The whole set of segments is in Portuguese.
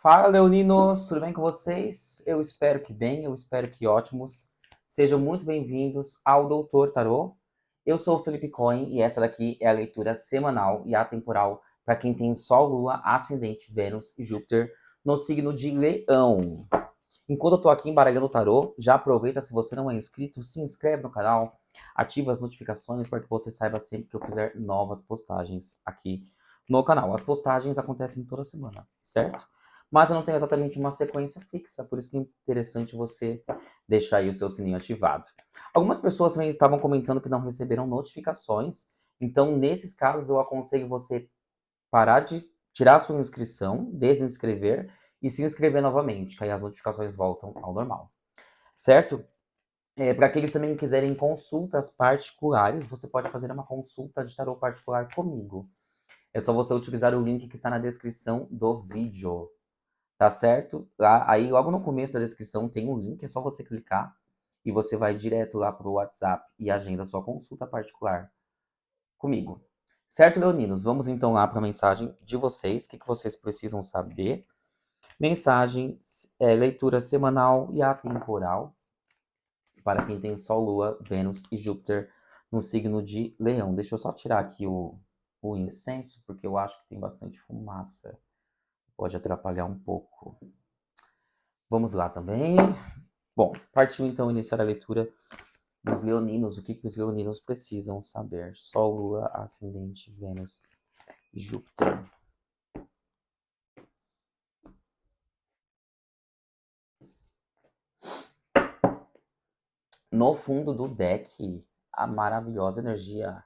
Fala, leoninos, tudo bem com vocês? Eu espero que bem, eu espero que ótimos. Sejam muito bem-vindos ao Doutor Tarô. Eu sou o Felipe Cohen e essa daqui é a leitura semanal e atemporal para quem tem Sol, Lua, Ascendente, Vênus e Júpiter no signo de Leão. Enquanto eu tô aqui embaralhando o tarô, já aproveita, se você não é inscrito, se inscreve no canal, ativa as notificações para que você saiba sempre que eu fizer novas postagens aqui no canal. As postagens acontecem toda semana, certo? Mas eu não tenho exatamente uma sequência fixa, por isso que é interessante você deixar aí o seu sininho ativado. Algumas pessoas também estavam comentando que não receberam notificações, então nesses casos eu aconselho você parar de tirar a sua inscrição, desinscrever e se inscrever novamente, que aí as notificações voltam ao normal, certo? Para aqueles também que quiserem consultas particulares, você pode fazer uma consulta de tarô particular comigo. É só você utilizar o link que está na descrição do vídeo, tá certo? Lá, aí logo no começo da descrição tem um link, é só você clicar e você vai direto lá para o WhatsApp e agenda sua consulta particular comigo. Certo, leoninos? Vamos então lá para a mensagem de vocês, o que vocês precisam saber. Mensagem, leitura semanal e atemporal para quem tem Sol, Lua, Vênus e Júpiter no signo de Leão. Deixa eu só tirar aqui o incenso, porque eu acho que tem bastante fumaça. Pode atrapalhar um pouco. Vamos lá também. Bom, partiu então iniciar a leitura dos leoninos. O que os leoninos precisam saber? Sol, Lua, Ascendente, Vênus e Júpiter. No fundo do deck, a maravilhosa energia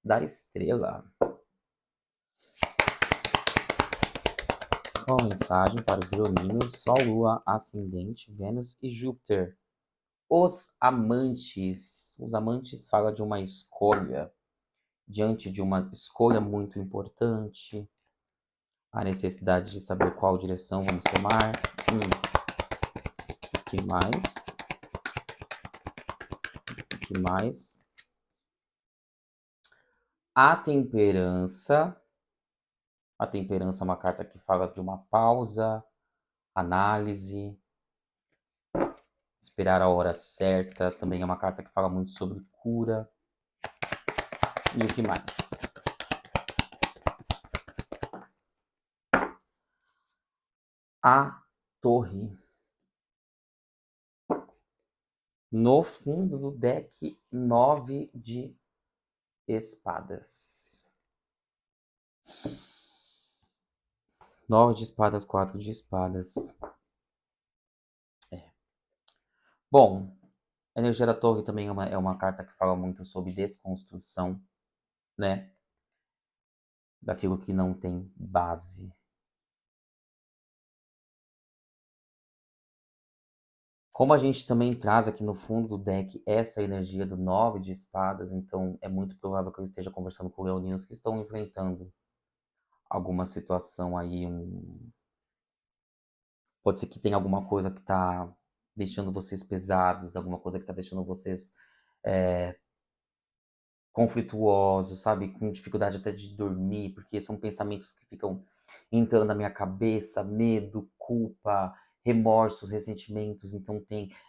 da estrela. Uma mensagem para os leoninos, Sol, Lua, Ascendente, Vênus e Júpiter. Os amantes. Os amantes falam de uma escolha. Diante de uma escolha muito importante, a necessidade de saber qual direção vamos tomar. O que mais? O que mais? A temperança. A temperança é uma carta que fala de uma pausa, análise, esperar a hora certa. Também é uma carta que fala muito sobre cura. E o que mais? A torre. No fundo do deck, 9 de espadas. 9 de espadas, 4 de espadas. Bom, a energia da torre também é uma carta que fala muito sobre desconstrução, né? Daquilo que não tem base. Como a gente também traz aqui no fundo do deck essa energia do 9 de espadas, então é muito provável que eu esteja conversando com leoninos que estão enfrentando alguma situação aí, pode ser que tenha alguma coisa que está deixando vocês pesados, alguma coisa que está deixando vocês conflituosos, sabe? Com dificuldade até de dormir, porque são pensamentos que ficam entrando na minha cabeça, medo, culpa, remorsos, ressentimentos. Então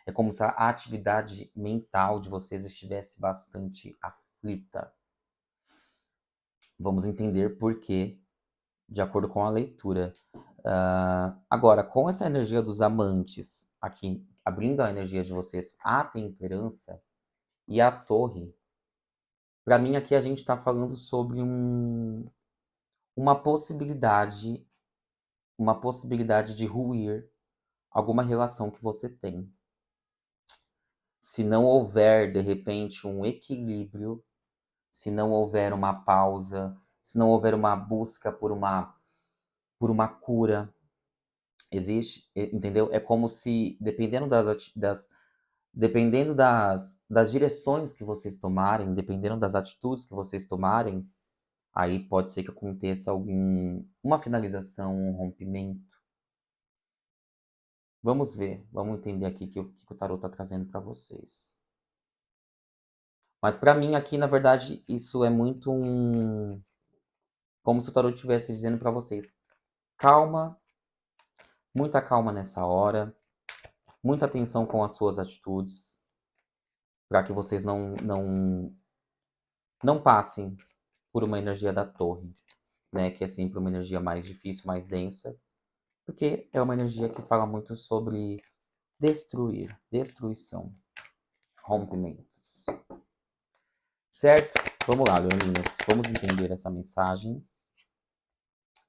é como se a atividade mental de vocês estivesse bastante aflita. Vamos entender por quê, de acordo com a leitura. Agora, com essa energia dos amantes, aqui, abrindo a energia de vocês, a temperança e a torre, para mim aqui a gente está falando sobre uma possibilidade de ruir alguma relação que você tem. Se não houver, de repente, um equilíbrio, se não houver uma pausa, se não houver uma busca por uma cura, existe, entendeu? É como se, dependendo das direções que vocês tomarem, dependendo das atitudes que vocês tomarem, aí pode ser que aconteça uma finalização, um rompimento. Vamos ver, vamos entender aqui que o tarot está trazendo para vocês. Mas para mim aqui, na verdade, isso é muito como se o tarot estivesse dizendo para vocês: calma, Muita calma nessa hora, muita atenção com as suas atitudes, para que vocês não passem por uma energia da torre, né? Que é sempre uma energia mais difícil, mais densa, porque é uma energia que fala muito sobre destruir, destruição, rompimentos. Certo? Vamos lá, leoninos. Vamos entender essa mensagem.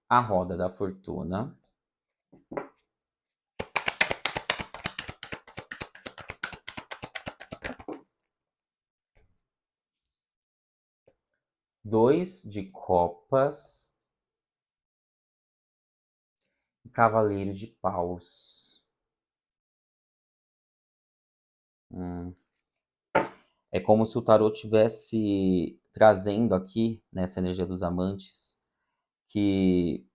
A roda da fortuna. Dois de copas. E cavaleiro de paus. É como se o tarô tivesse trazendo aqui, nessa energia dos amantes, que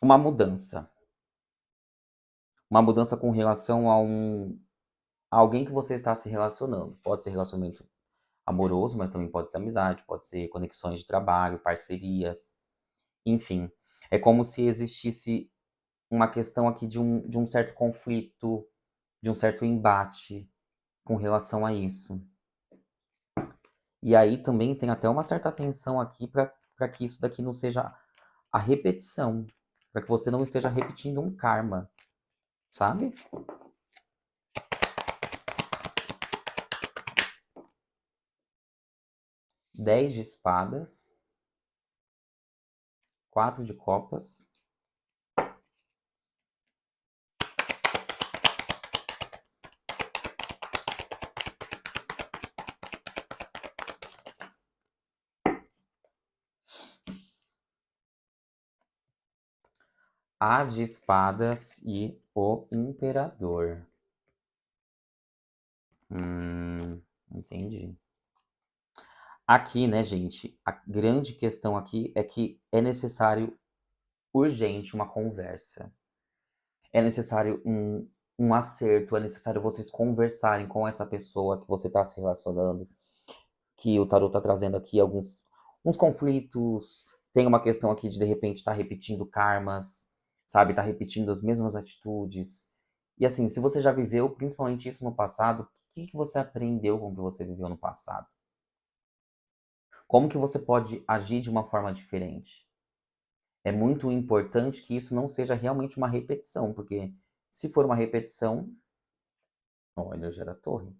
uma mudança. Uma mudança com relação a alguém que você está se relacionando. Pode ser relacionamento amoroso, mas também pode ser amizade, pode ser conexões de trabalho, parcerias, enfim. É como se existisse uma questão aqui de um certo conflito, de um certo embate com relação a isso. E aí também tem até uma certa atenção aqui para que isso daqui não seja a repetição, para que você não esteja repetindo um karma, sabe? Dez de espadas, quatro de copas, as de espadas e o imperador. Entendi. Aqui, né, gente, a grande questão aqui é que é necessário urgente uma conversa. É necessário um acerto, é necessário vocês conversarem com essa pessoa que você está se relacionando, que o tarot está trazendo aqui alguns uns conflitos, tem uma questão aqui de repente estar repetindo karmas, sabe, tá repetindo as mesmas atitudes. E assim, se você já viveu principalmente isso no passado, o que você aprendeu com o que você viveu no passado? Como que você pode agir de uma forma diferente? É muito importante que isso não seja realmente uma repetição, porque se for uma repetição, olha, gera torre.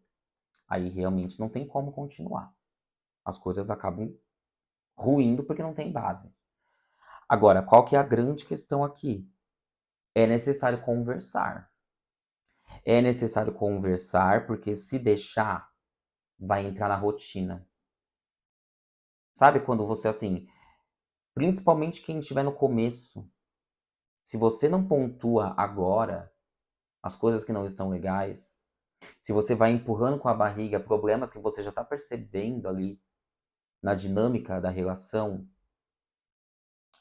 Aí realmente não tem como continuar. As coisas acabam ruindo porque não tem base. Agora, qual que é a grande questão aqui? É necessário conversar. É necessário conversar porque se deixar, vai entrar na rotina. Sabe quando você assim, principalmente quem estiver no começo, se você não pontua agora as coisas que não estão legais, se você vai empurrando com a barriga problemas que você já está percebendo ali na dinâmica da relação,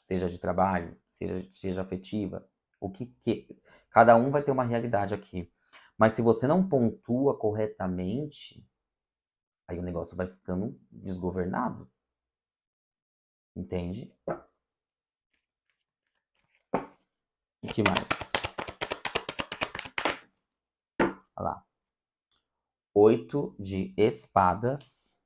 seja de trabalho, seja afetiva, o que cada um vai ter uma realidade aqui. Mas se você não pontua corretamente, aí o negócio vai ficando desgovernado. Entende? O que mais? Olha lá. 8 de espadas.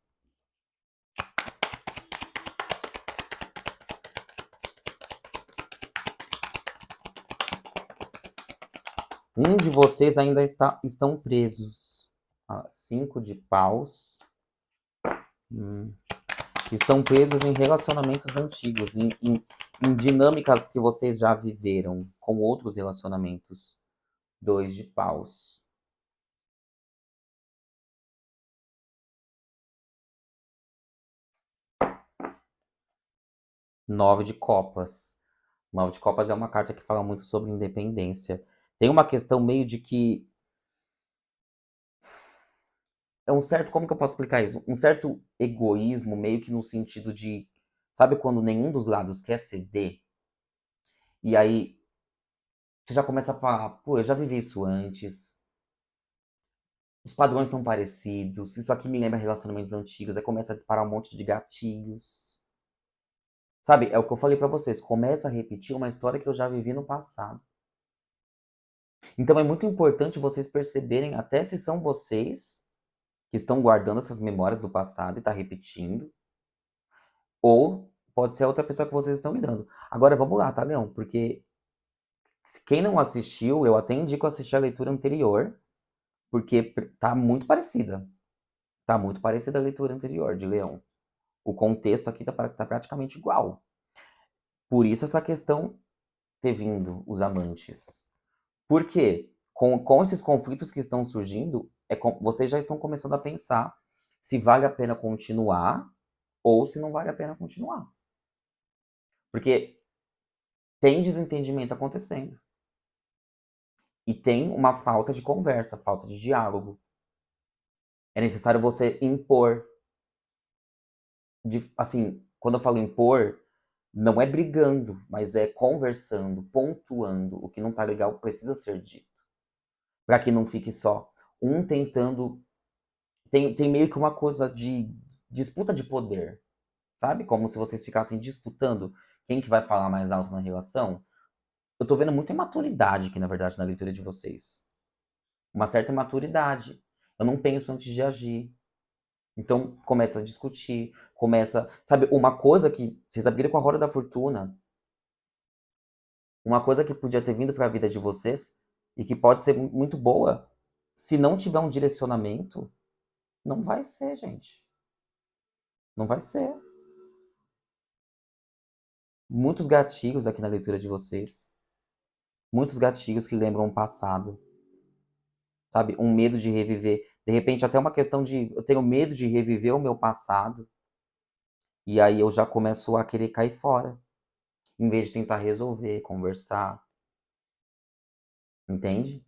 Um de vocês ainda estão presos. 5 de paus. Estão presos em relacionamentos antigos, em dinâmicas que vocês já viveram com outros relacionamentos. 2 de paus. Nove de copas. Nove de copas é uma carta que fala muito sobre independência. Tem uma questão meio de que é um certo, como que eu posso explicar isso? Um certo egoísmo, meio que no sentido de, sabe quando nenhum dos lados quer ceder? E aí você já começa a falar, pô, eu já vivi isso antes, os padrões estão parecidos, isso aqui me lembra relacionamentos antigos, aí começa a disparar um monte de gatilhos. Sabe, é o que eu falei pra vocês, começa a repetir uma história que eu já vivi no passado. Então é muito importante vocês perceberem até se são vocês que estão guardando essas memórias do passado e tá repetindo, ou pode ser a outra pessoa que vocês estão lidando. Agora vamos lá, tá, Leão? Porque quem não assistiu, eu até indico assistir a leitura anterior, porque tá muito parecida. Tá muito parecida a leitura anterior de Leão. O contexto aqui tá praticamente igual. Por isso essa questão ter vindo os amantes. Por quê? Com esses conflitos que estão surgindo, vocês já estão começando a pensar se vale a pena continuar ou se não vale a pena continuar. Porque tem desentendimento acontecendo. E tem uma falta de conversa, falta de diálogo. É necessário você impor. Assim, quando eu falo impor, não é brigando, mas é conversando, pontuando. O que não tá legal precisa ser dito. Para que não fique só um tentando. Tem meio que uma coisa de disputa de poder, sabe? Como se vocês ficassem disputando quem que vai falar mais alto na relação. Eu tô vendo muita imaturidade aqui, na verdade, na leitura de vocês. Uma certa imaturidade. Eu não penso antes de agir. Então, começa a discutir, começa... Sabe, uma coisa que... Vocês abriram com a roda da fortuna. Uma coisa que podia ter vindo para a vida de vocês e que pode ser muito boa, se não tiver um direcionamento, não vai ser, gente. Não vai ser. Muitos gatilhos aqui na leitura de vocês. Muitos gatilhos que lembram o passado. Sabe? Um medo de reviver. De repente, até uma questão de... Eu tenho medo de reviver o meu passado. E aí eu já começo a querer cair fora. Em vez de tentar resolver, conversar. Entende?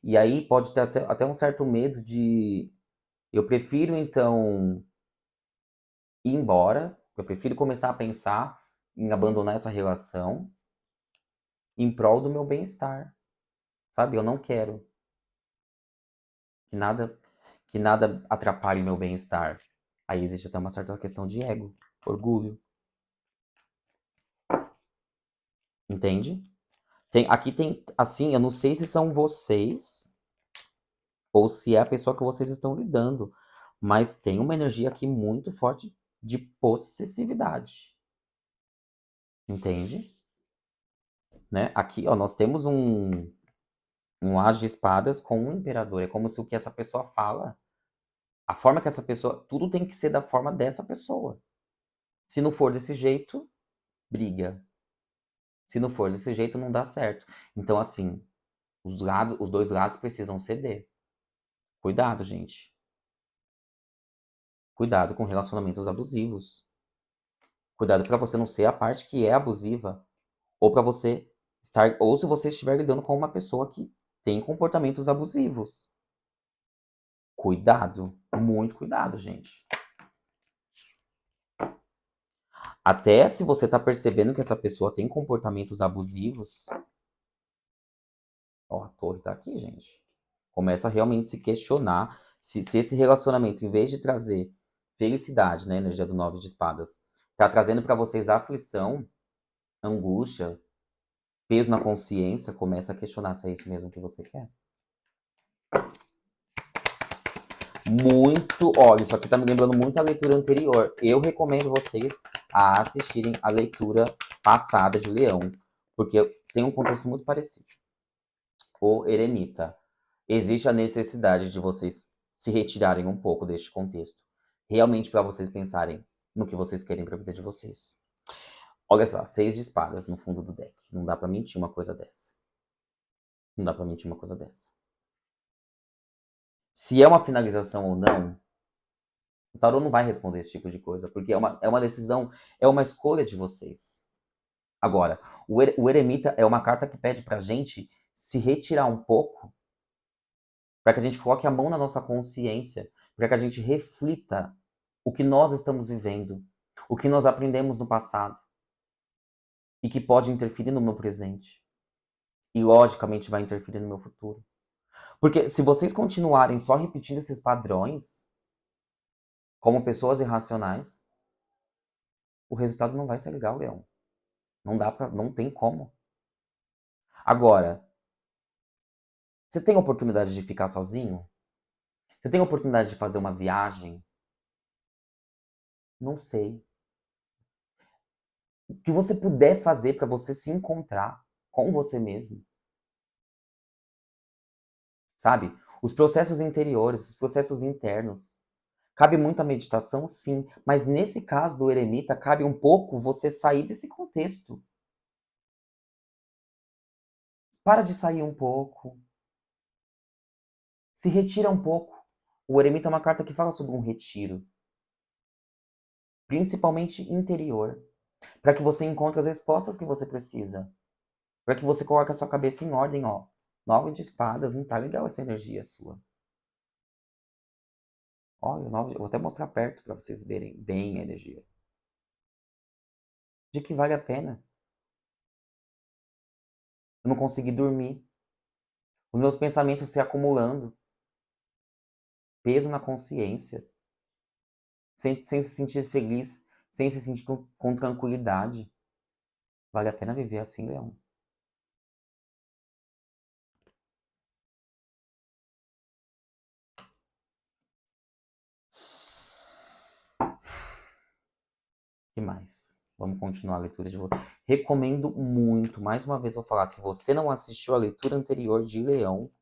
E aí pode ter até um certo medo de... Eu prefiro, então, ir embora. Eu prefiro começar a pensar em abandonar essa relação em prol do meu bem-estar. Sabe? Eu não quero que nada atrapalhe meu bem-estar. Aí existe até uma certa questão de ego, orgulho. Entende? Aqui tem, assim, eu não sei se são vocês ou se é a pessoa que vocês estão lidando, mas tem uma energia aqui muito forte de possessividade. Entende? Né? Aqui, ó, nós temos um as de espadas com um imperador. É como se o que essa pessoa fala, a forma que essa pessoa, tudo tem que ser da forma dessa pessoa. Se não for desse jeito, briga. Se não for desse jeito, não dá certo. Então, assim, os dois lados precisam ceder. Cuidado, gente. Cuidado com relacionamentos abusivos. Cuidado para você não ser a parte que é abusiva, ou para você estar, ou se você estiver lidando com uma pessoa que tem comportamentos abusivos. Cuidado, muito cuidado, gente. Até se você tá percebendo que essa pessoa tem comportamentos abusivos, ó, a torre tá aqui, gente. Começa a realmente se questionar se esse relacionamento, em vez de trazer felicidade, né, energia do nove de espadas, tá trazendo para vocês aflição, angústia, peso na consciência, começa a questionar se é isso mesmo que você quer. Muito, olha, isso aqui tá me lembrando muito a leitura anterior. Eu recomendo vocês a assistirem a leitura passada de Leão, porque tem um contexto muito parecido. O Eremita. Existe a necessidade de vocês se retirarem um pouco deste contexto, realmente para vocês pensarem no que vocês querem para a vida de vocês. Olha só, 6 de espadas no fundo do deck. Não dá para mentir uma coisa dessa. Não dá para mentir uma coisa dessa. Se é uma finalização ou não, o tarô não vai responder esse tipo de coisa, porque é uma decisão, é uma escolha de vocês. Agora, o Eremita é uma carta que pede pra gente se retirar um pouco, para que a gente coloque a mão na nossa consciência, para que a gente reflita o que nós estamos vivendo, o que nós aprendemos no passado, e que pode interferir no meu presente. E, logicamente, vai interferir no meu futuro. Porque se vocês continuarem só repetindo esses padrões, como pessoas irracionais, o resultado não vai ser legal, Leão. Não tem como. Agora, você tem a oportunidade de ficar sozinho? Você tem a oportunidade de fazer uma viagem? Não sei. O que você puder fazer para você se encontrar com você mesmo, sabe? Os processos interiores, os processos internos. Cabe muita meditação, sim, mas nesse caso do eremita, cabe um pouco você sair desse contexto. Para de sair um pouco. Se retira um pouco. O eremita é uma carta que fala sobre um retiro, principalmente interior, para que você encontre as respostas que você precisa, para que você coloque a sua cabeça em ordem, ó. 9 de espadas, não tá legal essa energia sua. Olha, eu vou até mostrar perto para vocês verem bem a energia. De que vale a pena. Eu não consegui dormir. Os meus pensamentos se acumulando. Peso na consciência. Sem se sentir feliz, sem se sentir com tranquilidade. Vale a pena viver assim, Leão? Que mais? Vamos continuar a leitura de você. Recomendo muito, mais uma vez vou falar, se você não assistiu a leitura anterior de Leão,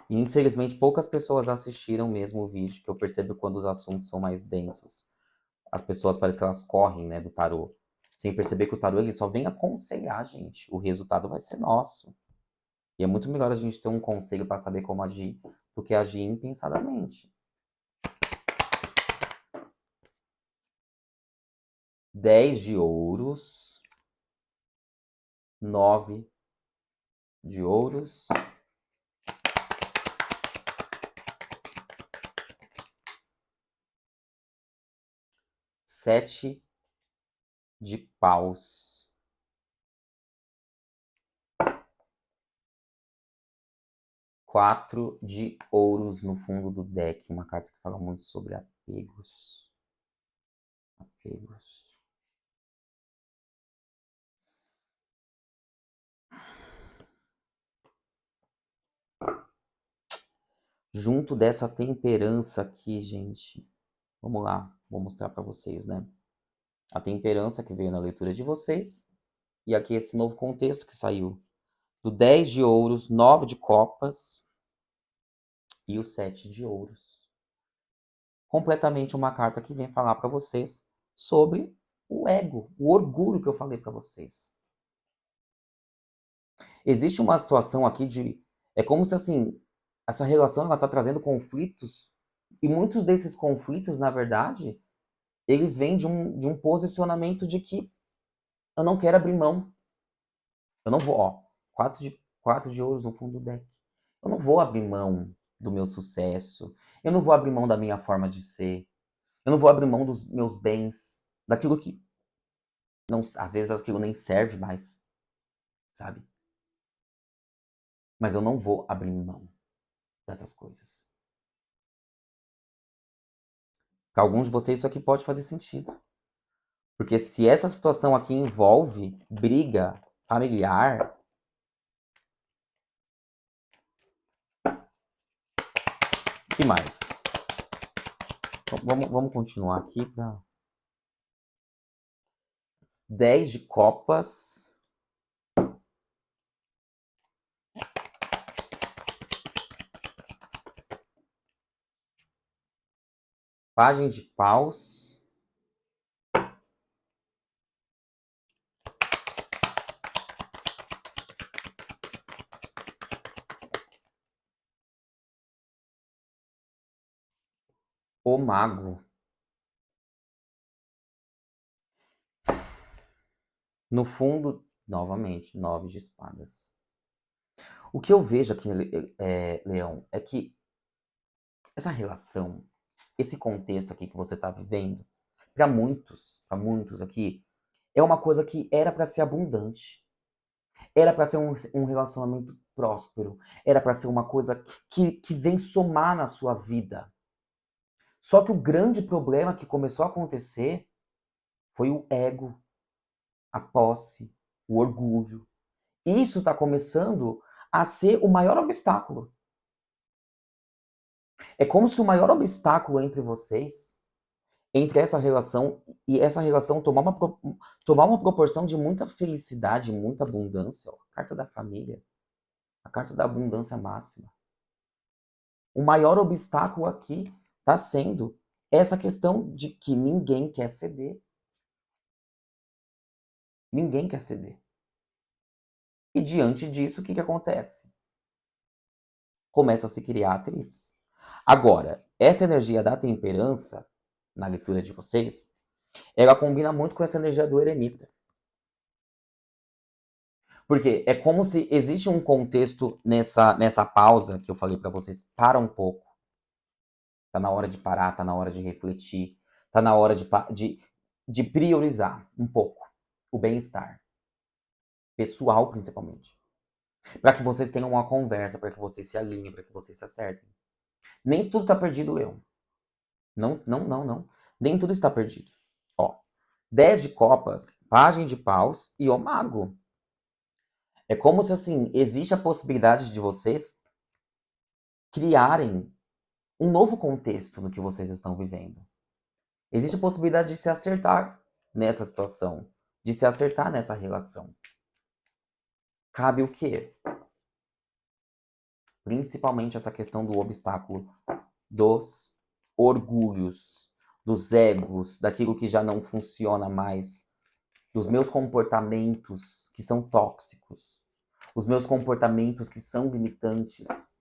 e infelizmente poucas pessoas assistiram mesmo o vídeo, que eu percebo quando os assuntos são mais densos. As pessoas parecem que elas correm, né, do tarô, sem perceber que o tarô ele só vem aconselhar a gente. O resultado vai ser nosso. E é muito melhor a gente ter um conselho para saber como agir do que agir impensadamente. 10 de ouros, 9 de ouros, 7 de paus, 4 de ouros no fundo do deck, uma carta que fala muito sobre apegos. Apegos. Junto dessa temperança aqui, gente, vamos lá, vou mostrar para vocês, né? A temperança que veio na leitura de vocês, e aqui esse novo contexto que saiu do 10 de ouros, 9 de copas e o 7 de ouros. Completamente uma carta que vem falar para vocês sobre o ego, o orgulho que eu falei para vocês. Existe uma situação aqui de... É como se, assim, essa relação ela tá trazendo conflitos, e muitos desses conflitos, na verdade, eles vêm de um posicionamento de que eu não quero abrir mão. Eu não vou, ó, 4 de ouros no fundo do deck. Eu não vou abrir mão do meu sucesso. Eu não vou abrir mão da minha forma de ser. Eu não vou abrir mão dos meus bens, daquilo que não, às vezes aquilo nem serve mais, sabe? Mas eu não vou abrir mão dessas coisas. Para alguns de vocês isso aqui pode fazer sentido. Porque se essa situação aqui envolve briga familiar, que mais? Vamos continuar aqui para 10 de copas. Pajem de paus. O mago. No fundo, novamente, 9 de espadas. O que eu vejo aqui, Leão, é que essa relação, esse contexto aqui que você está vivendo, para muitos aqui, é uma coisa que era para ser abundante. Era para ser um relacionamento próspero. Era para ser uma coisa que vem somar na sua vida. Só que o grande problema que começou a acontecer Foi o ego, a posse, o orgulho. Isso está começando a ser o maior obstáculo. É como se o maior obstáculo entre vocês, entre essa relação tomar uma proporção de muita felicidade, muita abundância. Ó, a carta da família, a carta da abundância máxima. O maior obstáculo aqui está sendo essa questão de que ninguém quer ceder. Ninguém quer ceder. E diante disso, o que acontece? Começa a se criar atritos. Agora, essa energia da temperança, na leitura de vocês, ela combina muito com essa energia do eremita. Porque é como se existe um contexto nessa pausa que eu falei para vocês. Para um pouco. Tá na hora de parar, tá na hora de refletir, tá na hora de priorizar um pouco o bem-estar. Pessoal, principalmente. Para que vocês tenham uma conversa, para que vocês se alinhem, para que vocês se acertem. Nem tudo tá perdido, Leão. Não, não, não, não. Nem tudo está perdido. Ó, 10 de copas, pajem de paus e o mago. É como se, assim, existe a possibilidade de vocês criarem um novo contexto no que vocês estão vivendo. Existe a possibilidade de se acertar nessa situação, de se acertar nessa relação. Cabe o quê? Principalmente essa questão do obstáculo dos orgulhos, dos egos, daquilo que já não funciona mais, dos meus comportamentos que são tóxicos, os meus comportamentos que são limitantes,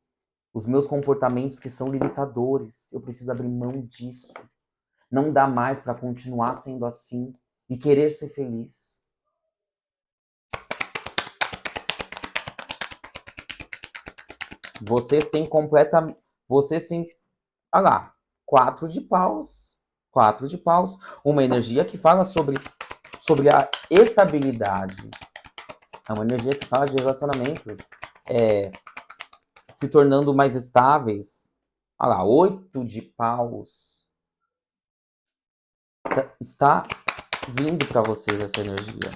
os meus comportamentos que são limitadores. Eu preciso abrir mão disso. Não dá mais para continuar sendo assim e querer ser feliz. Vocês têm olha lá, 4 de paus. 4 de paus. Uma energia que fala sobre a estabilidade. É uma energia que fala de relacionamentos se tornando mais estáveis. Olha lá, 8 de paus. Está vindo para vocês essa energia.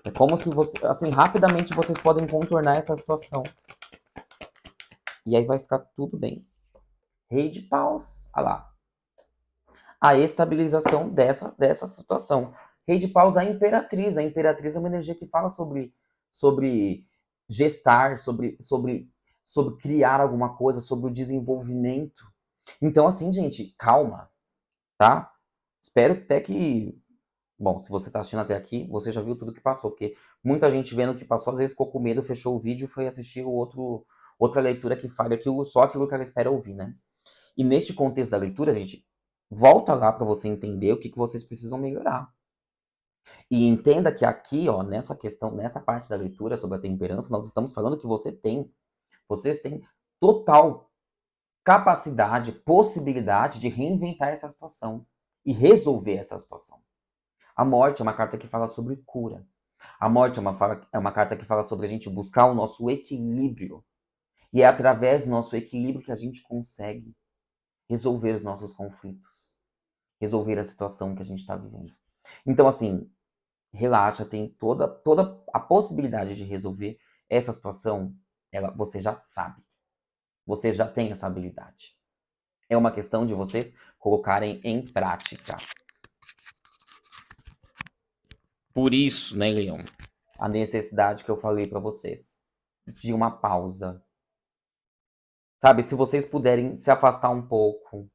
É como se você, assim, rapidamente vocês podem contornar essa situação. E aí vai ficar tudo bem. Rei de paus, olha lá. A estabilização dessa situação. Rei de paus, a imperatriz. A imperatriz é uma energia que fala sobre gestar, sobre criar alguma coisa, sobre o desenvolvimento. Então, assim, gente, calma, tá? Espero até que... Bom, se você tá assistindo até aqui, você já viu tudo que passou, porque muita gente vendo o que passou, às vezes ficou com medo, fechou o vídeo e foi assistir outra leitura que fale só aquilo que ela espera ouvir, né? E neste contexto da leitura, gente, volta lá para você entender o que vocês precisam melhorar. E entenda que aqui, ó, nessa questão, nessa parte da leitura sobre a temperança, nós estamos falando que vocês têm total capacidade, possibilidade de reinventar essa situação e resolver essa situação. A morte é uma carta que fala sobre cura. A morte é uma carta que fala sobre a gente buscar o nosso equilíbrio. E é através do nosso equilíbrio que a gente consegue resolver os nossos conflitos. Resolver a situação que a gente está vivendo. Então, assim, relaxa, tem toda a possibilidade de resolver essa situação, você já sabe. Você já tem essa habilidade. É uma questão de vocês colocarem em prática. Por isso, né, Leão? A necessidade que eu falei para vocês de uma pausa. Sabe, se vocês puderem se afastar um pouco.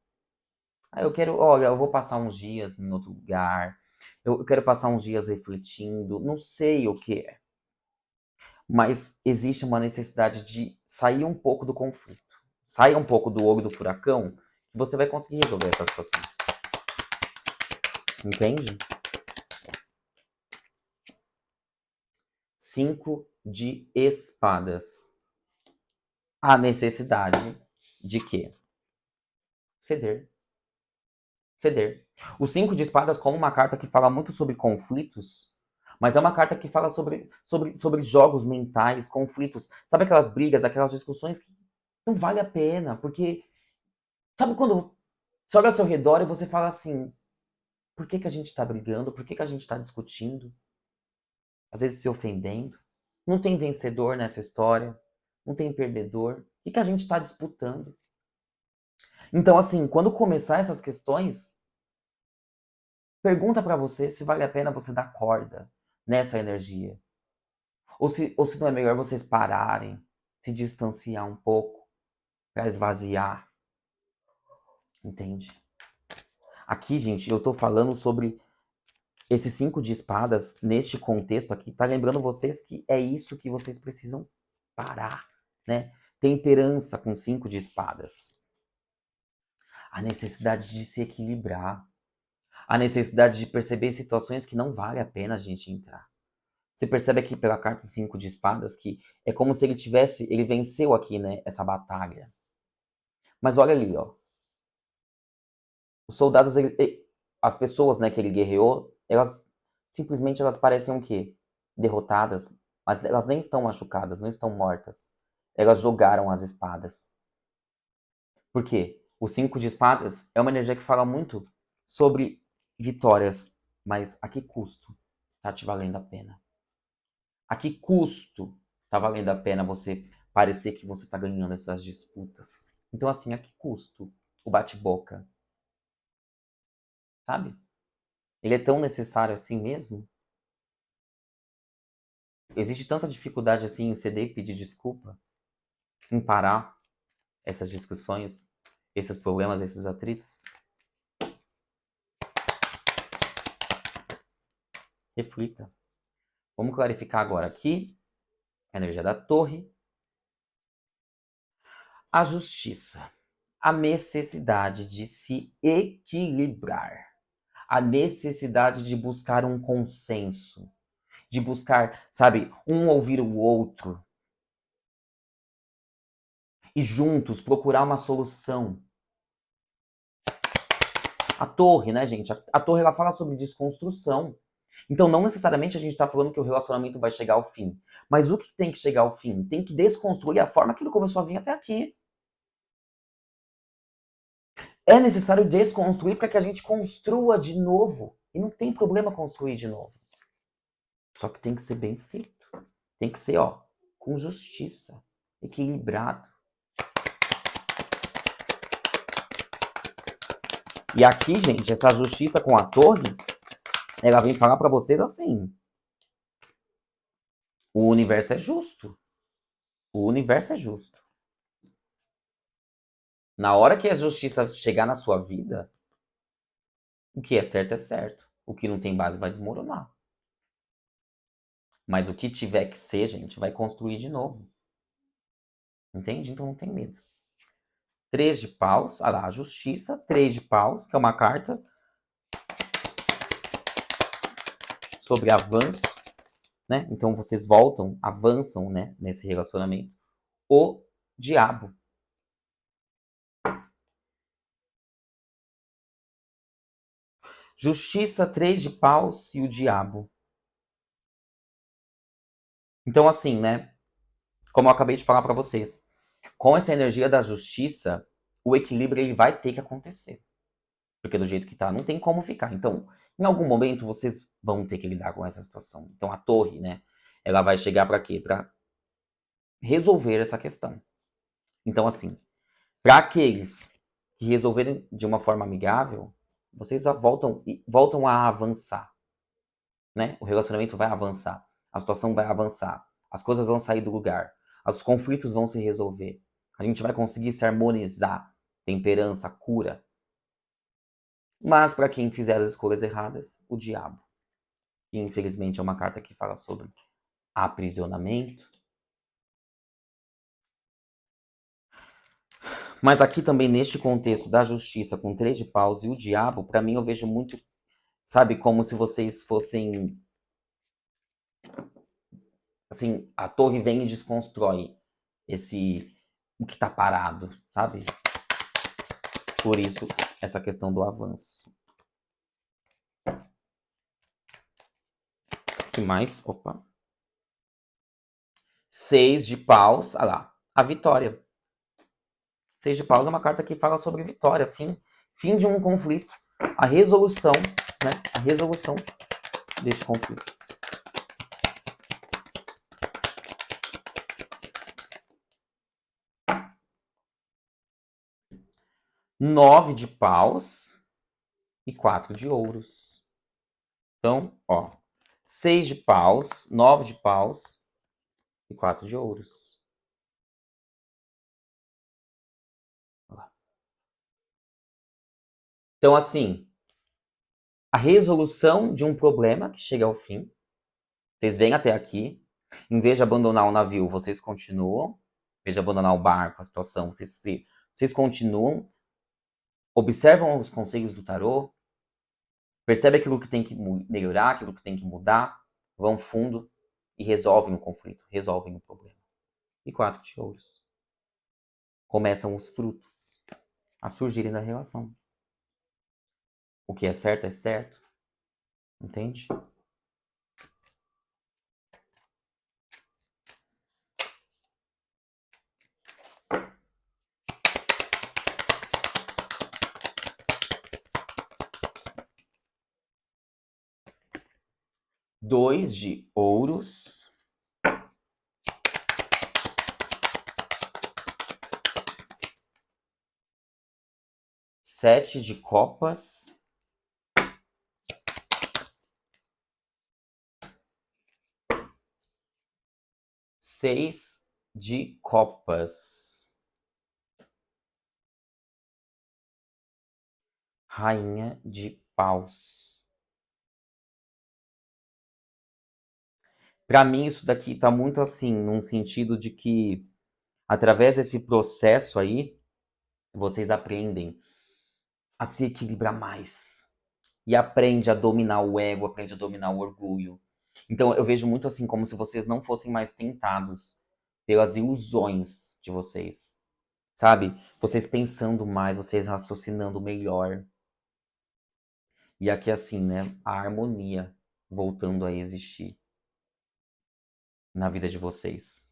Olha, eu vou passar uns dias em outro lugar. Eu quero passar uns dias refletindo. Não sei o que é. Mas existe uma necessidade de sair um pouco do conflito. Sair um pouco do olho do furacão, que você vai conseguir resolver essa situação. Entende? 5 de espadas. A necessidade de quê? Ceder. Ceder. O 5 de espadas, como uma carta que fala muito sobre conflitos, mas é uma carta que fala sobre jogos mentais, conflitos. Sabe aquelas brigas, aquelas discussões que não vale a pena, porque sabe quando Você olha ao seu redor e você fala assim, por que a gente está brigando? Por que a gente está discutindo? Às vezes se ofendendo. Não tem vencedor nessa história. Não tem perdedor. O que a gente está disputando? Então, assim, quando começar essas questões, pergunta para você se vale a pena você dar corda nessa energia. Ou se não é melhor vocês pararem, se distanciar um pouco, para esvaziar. Entende? Aqui, gente, eu tô falando sobre esses 5 de espadas, neste contexto aqui, tá lembrando vocês que é isso que vocês precisam parar, né? Temperança com 5 de espadas. A necessidade de se equilibrar. A necessidade de perceber situações que não vale a pena a gente entrar. Você percebe aqui pela carta 5 de espadas que é como se ele venceu aqui, né, essa batalha. Mas olha ali, ó. Os soldados, as pessoas, né, que ele guerreou, elas simplesmente elas parecem o quê? Derrotadas, mas elas nem estão machucadas, não estão mortas. Elas jogaram as espadas. Por quê? O 5 de espadas é uma energia que fala muito sobre vitórias, mas a que custo tá te valendo a pena? A que custo tá valendo a pena você parecer que você tá ganhando essas disputas? Então, assim, a que custo o bate-boca? Sabe? Ele é tão necessário assim mesmo? Existe tanta dificuldade assim em ceder e pedir desculpa? Em parar essas discussões, esses problemas, esses atritos? Reflita. Vamos clarificar agora aqui a energia da torre. A justiça. A necessidade de se equilibrar. A necessidade de buscar um consenso. De buscar, sabe, um ouvir o outro. E juntos procurar uma solução. A torre, né, gente? A torre, ela fala sobre desconstrução. Então, não necessariamente a gente está falando que o relacionamento vai chegar ao fim. Mas o que tem que chegar ao fim? Tem que desconstruir a forma que ele começou a vir até aqui. É necessário desconstruir para que a gente construa de novo. E não tem problema construir de novo. Só que tem que ser bem feito. Tem que ser, ó, com justiça, equilibrado. E aqui, gente, essa justiça com a torre, ela vem falar para vocês assim: o universo é justo. O universo é justo. Na hora que a justiça chegar na sua vida, o que é certo é certo. O que não tem base vai desmoronar. Mas o que tiver que ser, gente, vai construir de novo. Entende? Então não tem medo. 3 de paus, olha lá, a justiça, 3 de paus, que é uma carta sobre avanço, né? Então vocês voltam, avançam, né, nesse relacionamento. O diabo. Justiça, 3 de paus e o diabo. Então assim, né, como eu acabei de falar para vocês, com essa energia da justiça, o equilíbrio ele vai ter que acontecer. Porque do jeito que tá, não tem como ficar. Então, em algum momento, vocês vão ter que lidar com essa situação. Então, a torre, né, ela vai chegar para quê? Para resolver essa questão. Então, assim, para aqueles que resolverem de uma forma amigável, vocês voltam a avançar, né? O relacionamento vai avançar, a situação vai avançar, as coisas vão sair do lugar, os conflitos vão se resolver, a gente vai conseguir se harmonizar, temperança, cura. Mas para quem fizer as escolhas erradas, o diabo. Que infelizmente é uma carta que fala sobre aprisionamento. Mas aqui também neste contexto da justiça com 3 de paus e o diabo, para mim eu vejo muito, sabe, como se vocês fossem assim, a torre vem e desconstrói esse o que tá parado, sabe? Por isso essa questão do avanço. O que mais? Opa. 6 de paus, olha lá, a vitória. 6 de paus é uma carta que fala sobre vitória, fim de um conflito, a resolução, né? A resolução deste conflito. 9 de paus e 4 de ouros. Então, ó, 6 de paus, 9 de paus e 4 de ouros. Então, assim, a resolução de um problema que chega ao fim. Vocês vêm até aqui. Em vez de abandonar o navio, vocês continuam. Em vez de abandonar o barco, a situação, vocês continuam. Observam os conselhos do tarô. Percebem aquilo que tem que melhorar, aquilo que tem que mudar. Vão fundo e resolvem o conflito, resolvem o problema. E 4 de ouros. Começam os frutos a surgirem da relação. O que é certo, entende? Dois de ouros. Sete de copas. Seis de copas. Rainha de paus. Para mim, isso daqui tá muito assim, num sentido de que, através desse processo aí, vocês aprendem a se equilibrar mais. E aprende a dominar o ego, aprende a dominar o orgulho. Então, eu vejo muito assim, como se vocês não fossem mais tentados pelas ilusões de vocês. Sabe? Vocês pensando mais, vocês raciocinando melhor. E aqui, assim, né? A harmonia voltando a existir na vida de vocês.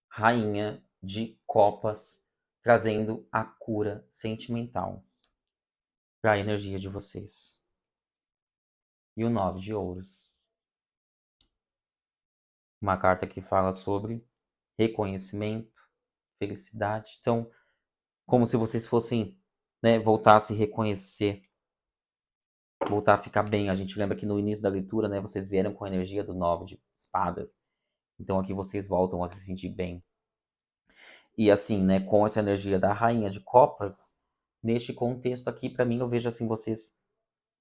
Rainha de copas, trazendo a cura sentimental para a energia de vocês. E o 9 de ouros. Uma carta que fala sobre reconhecimento, felicidade. Então, como se vocês fossem, né, voltar a se reconhecer, voltar a ficar bem. A gente lembra que no início da leitura, né, vocês vieram com a energia do 9 de espadas. Então aqui vocês voltam a se sentir bem. E assim, né, com essa energia da rainha de copas, neste contexto aqui, para mim, eu vejo assim vocês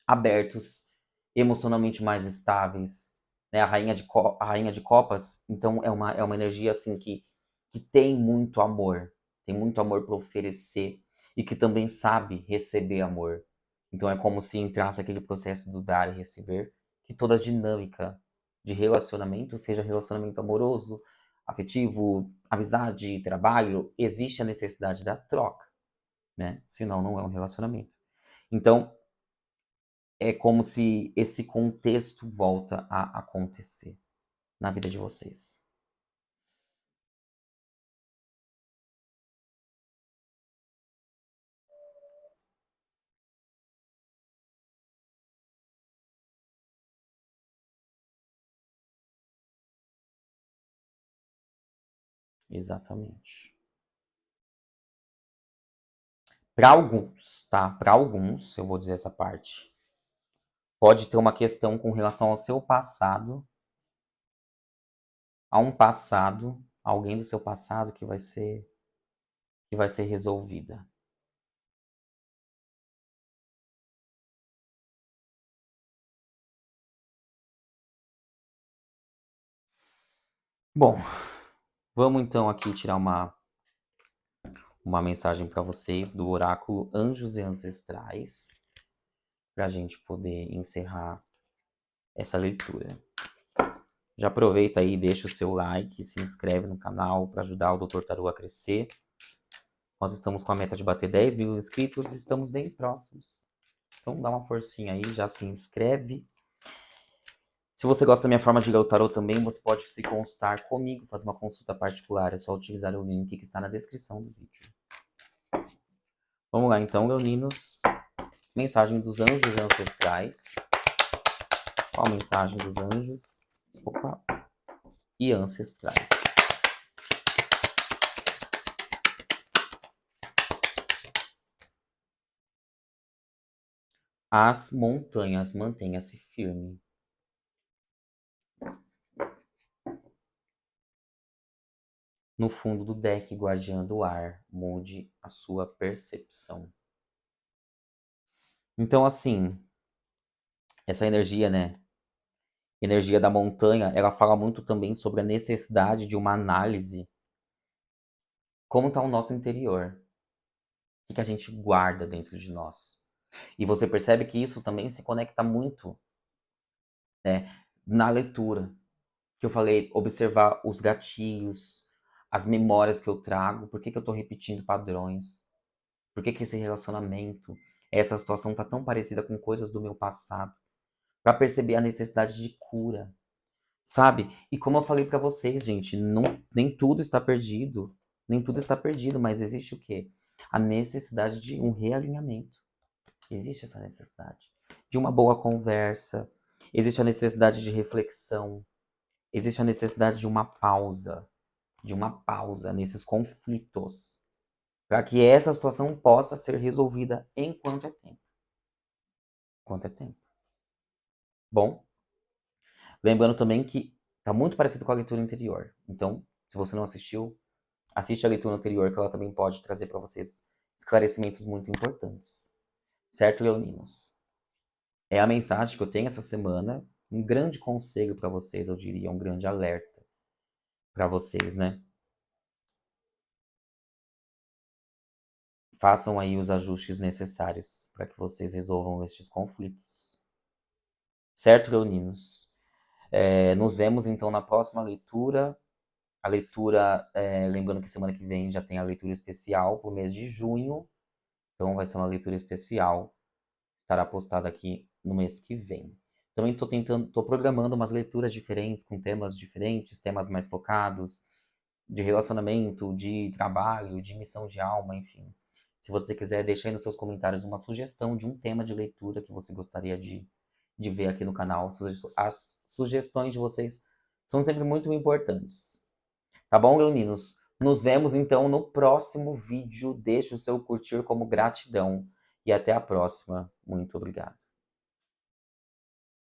abertos, emocionalmente mais estáveis, né? A rainha de copas, então é uma energia assim que tem muito amor para oferecer e que também sabe receber amor. Então é como se entrasse aquele processo do dar e receber, que toda a dinâmica de relacionamento, seja relacionamento amoroso, afetivo, amizade, trabalho, existe a necessidade da troca, né? Senão não é um relacionamento. Então, é como se esse contexto volta a acontecer na vida de vocês. Exatamente. Para alguns, tá? Para alguns, eu vou dizer essa parte, pode ter uma questão com relação ao seu passado, a um passado, alguém do seu passado que vai ser resolvida. Bom, vamos então aqui tirar uma mensagem para vocês do oráculo Anjos e Ancestrais, para a gente poder encerrar essa leitura. Já aproveita aí, deixa o seu like, se inscreve no canal para ajudar o Dr. Tarô a crescer. Nós estamos com a meta de bater 10 mil inscritos e estamos bem próximos. Então dá uma forcinha aí, já se inscreve. Se você gosta da minha forma de ler o tarô também, você pode se consultar comigo, fazer uma consulta particular. É só utilizar o link que está na descrição do vídeo. Vamos lá então, leoninos. Mensagem dos anjos ancestrais. Qual a mensagem dos anjos? Opa. E ancestrais. As montanhas, mantenha-se firme. No fundo do deck, guardiã do ar, mude a sua percepção. Então, assim, essa energia, né? Energia da montanha, ela fala muito também sobre a necessidade de uma análise. Como está o nosso interior? O que a gente guarda dentro de nós? E você percebe que isso também se conecta muito, né, na leitura. Que eu falei, observar os gatilhos, as memórias que eu trago, por que eu estou repetindo padrões, por que esse relacionamento, essa situação está tão parecida com coisas do meu passado, para perceber a necessidade de cura, sabe? E como eu falei para vocês, gente, nem tudo está perdido, nem tudo está perdido, mas existe o quê? A necessidade de um realinhamento. Existe essa necessidade de uma boa conversa, existe a necessidade de reflexão, existe a necessidade de uma pausa nesses conflitos, para que essa situação possa ser resolvida enquanto é tempo. Enquanto é tempo. Bom, lembrando também que está muito parecido com a leitura interior. Então, se você não assistiu, assiste a leitura anterior, que ela também pode trazer para vocês esclarecimentos muito importantes. Certo, leoninos? É a mensagem que eu tenho essa semana. Um grande conselho para vocês, eu diria, um grande alerta para vocês, né? Façam aí os ajustes necessários para que vocês resolvam estes conflitos. Certo, leoninos? Nos vemos então na próxima leitura. A leitura, lembrando que semana que vem já tem a leitura especial para o mês de junho. Então vai ser uma leitura especial. Estará postada aqui no mês que vem. Também estou programando umas leituras diferentes, com temas diferentes, temas mais focados, de relacionamento, de trabalho, de missão de alma, enfim. Se você quiser, deixa aí nos seus comentários uma sugestão de um tema de leitura que você gostaria de ver aqui no canal. As sugestões de vocês são sempre muito importantes. Tá bom, leoninos? Nos vemos então no próximo vídeo. Deixe o seu curtir como gratidão. E até a próxima. Muito obrigado.